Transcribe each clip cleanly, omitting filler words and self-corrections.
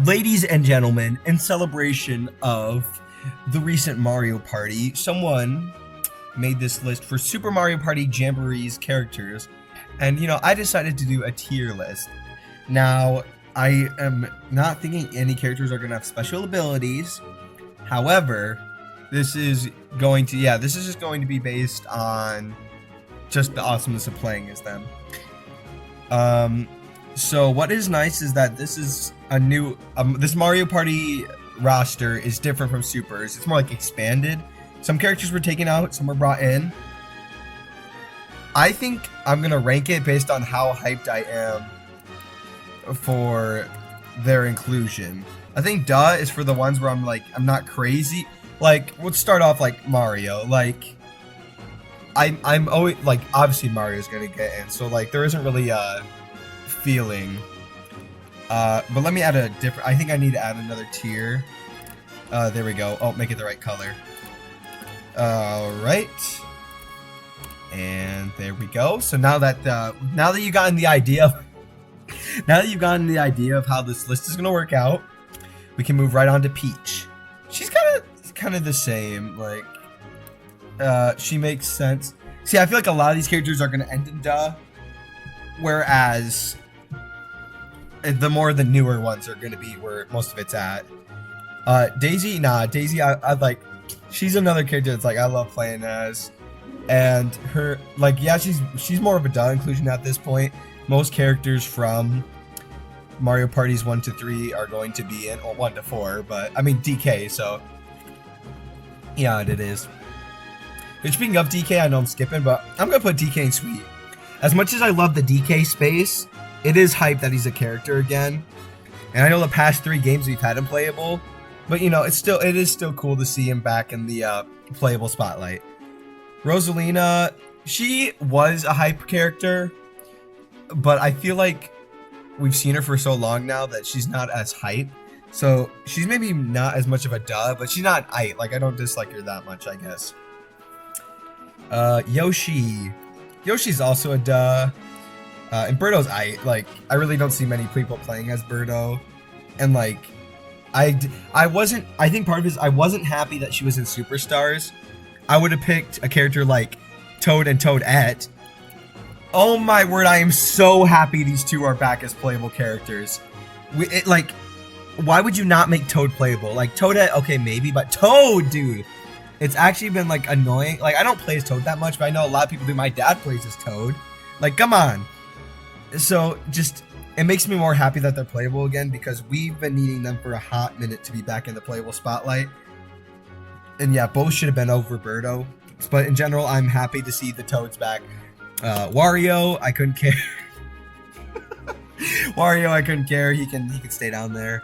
Ladies and gentlemen, in celebration of the recent Mario Party, someone made this list for Super Mario Party Jamboree's characters, and I decided to do a tier list. Now, I am not thinking any characters are going to have special abilities. However, this is just going to be based on just the awesomeness of playing as them. So what is nice is that this is a new, this Mario Party roster is different from Super's. It's more like expanded. Some characters were taken out, some were brought in. I think I'm going to rank it based on how hyped I am for their inclusion. I think duh is for the ones where I'm not crazy. Like, let's start off like Mario. Like, I'm always, like, obviously Mario's going to get in. So, like, there isn't really a feeling. But let me add a different, I think I need to add another tier. There we go. Oh, make it the right color. Alright. And there we go. So now that you've gotten the idea of how this list is gonna work out, we can move right on to Peach. She's kind of the same. Like, she makes sense. See, I feel like a lot of these characters are gonna end in duh, whereas the more the newer ones are gonna be where most of it's at. Daisy, I like. She's another character that's like I love playing as, and her she's more of a duh inclusion at this point. Most characters from Mario Parties 1 to 3 are going to be in, or 1 to 4, but I mean DK. So yeah, it is. And speaking of DK, I know I'm skipping, but I'm gonna put DK in Sweet. As much as I love the DK space, it is hype that he's a character again. And I know the past 3 games we've had him playable, but it is still cool to see him back in the playable spotlight. Rosalina, she was a hype character, but I feel like we've seen her for so long now that she's not as hype. So she's maybe not as much of a duh, but she's not hype. Like, I don't dislike her that much, I guess. Yoshi's also a duh. And Birdo's like, I really don't see many people playing as Birdo. And like, I think part of it is I wasn't happy that she was in Superstars. I would have picked a character like Toad and Toadette. Oh my word, I am so happy these two are back as playable characters. Why would you not make Toad playable? Like, Toadette, okay, maybe, but Toad, dude. It's actually been like annoying. Like, I don't play as Toad that much, but I know a lot of people do. My dad plays as Toad. Like, come on. So just, it makes me more happy that they're playable again, because we've been needing them for a hot minute to be back in the playable spotlight. And yeah, both should have been over Birdo. But in general, I'm happy to see the Toads back. Wario, I couldn't care. Wario, I couldn't care. He can stay down there.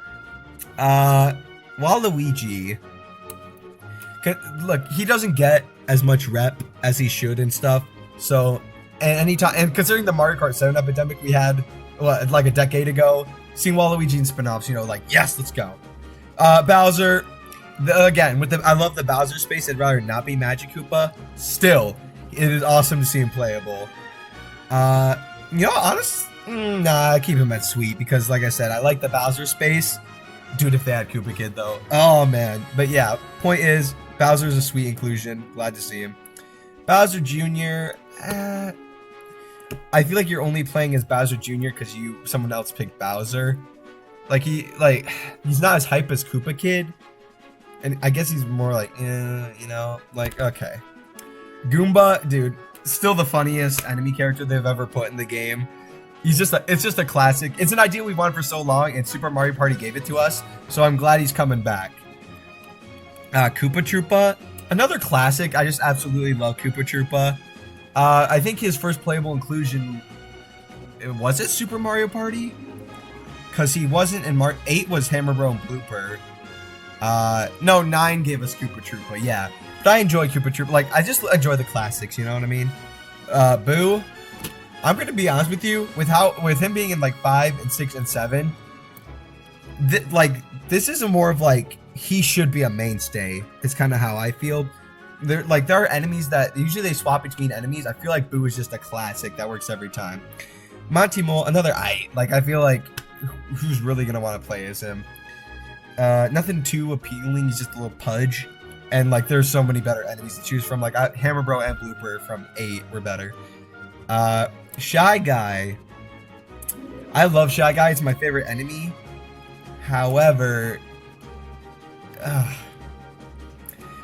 Waluigi, look, he doesn't get as much rep as he should and stuff. So, and considering the Mario Kart 7 epidemic we had like a decade ago, seeing Waluigi in spin-offs, like, yes, let's go. Bowser, again, I love the Bowser space. I'd rather not be Magic Koopa. Still, it is awesome to see him playable. Honestly, nah, keep him at Sweet, because like I said, I like the Bowser space. Dude, if they had Koopa Kid though. Oh man. But yeah, point is, Bowser's a sweet inclusion. Glad to see him. Bowser Jr. I feel like you're only playing as Bowser Jr. because someone else picked Bowser. He's not as hype as Koopa Kid. And I guess he's more like, okay. Goomba, dude, still the funniest enemy character they've ever put in the game. It's just a classic. It's an idea we've wanted for so long, and Super Mario Party gave it to us, so I'm glad he's coming back. Koopa Troopa, another classic. I just absolutely love Koopa Troopa. I think his first playable inclusion, was it Super Mario Party? Because he wasn't in 8 was Hammer Bro and Blooper. No, 9 gave us Koopa Troopa, yeah. But I enjoy Koopa Troopa. Like, I just enjoy the classics, you know what I mean? Boo. I'm gonna be honest with you, with him being in like 5 and 6 and 7, this is more of like, he should be a mainstay. It's kind of how I feel. There are enemies that usually they swap between enemies. I feel like Boo is just a classic that works every time. Monty Mole, another I feel like who's really gonna want to play as him? Nothing too appealing. He's just a little pudge. And like, there's so many better enemies to choose from. Like Hammer Bro and Blooper from 8 were better. Shy Guy. I love Shy Guy. It's my favorite enemy. However,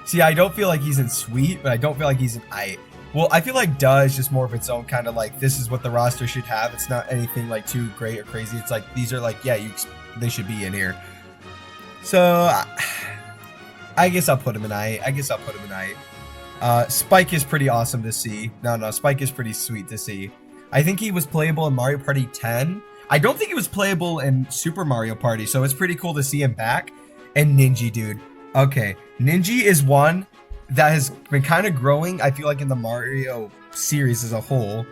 see, I don't feel like he's in Sweet, but I don't feel like he's in I. Well, I feel like Duh is just more of its own kind of like, this is what the roster should have. It's not anything like too great or crazy. It's like, these are like, yeah, they should be in here. So, I guess I'll put him in I. Spike is pretty awesome to see. No, Spike is pretty sweet to see. I think he was playable in Mario Party 10. I don't think he was playable in Super Mario Party, so it's pretty cool to see him back. And Ninja, dude. Okay, Ninja is one that has been kind of growing, I feel like, in the Mario series as a whole.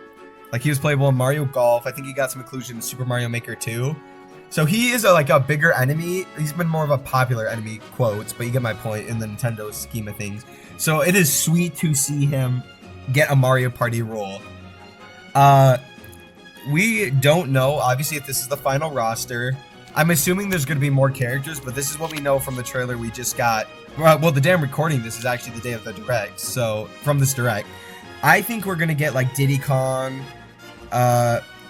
Like, he was playable in Mario Golf. I think he got some inclusion in Super Mario Maker 2. So he is like a bigger enemy. He's been more of a popular enemy, quotes, but you get my point in the Nintendo scheme of things. So it is sweet to see him get a Mario Party role. We don't know, obviously, if this is the final roster. I'm assuming there's going to be more characters, but this is what we know from the trailer we just got. Well, the day I'm recording this is actually the day of the Direct, so from this Direct. I think we're going to get, like, Diddy Kong.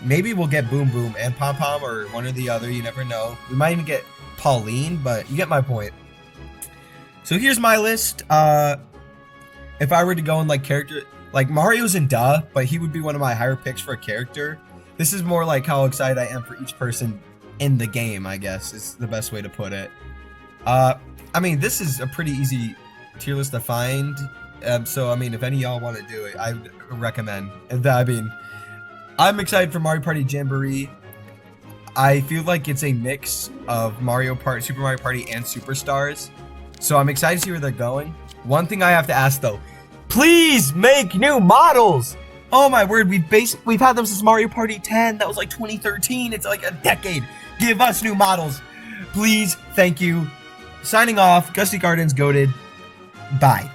Maybe we'll get Boom Boom and Pom Pom, or one or the other, you never know. We might even get Pauline, but you get my point. So here's my list. If I were to go in, like, character... Like, Mario's in Duh, but he would be one of my higher picks for a character. This is more like how excited I am for each person in the game, I guess, is the best way to put it. I mean, this is a pretty easy tier list to find. So, I mean, if any of y'all want to do it, I would recommend. I mean, I'm excited for Mario Party Jamboree. I feel like it's a mix of Super Mario Party, and Superstars. So I'm excited to see where they're going. One thing I have to ask, though. Please make new models! Oh my word, we've had them since Mario Party 10. That was like 2013. It's like a decade. Give us new models. Please, thank you. Signing off, Gusty Gardens, goated. Bye.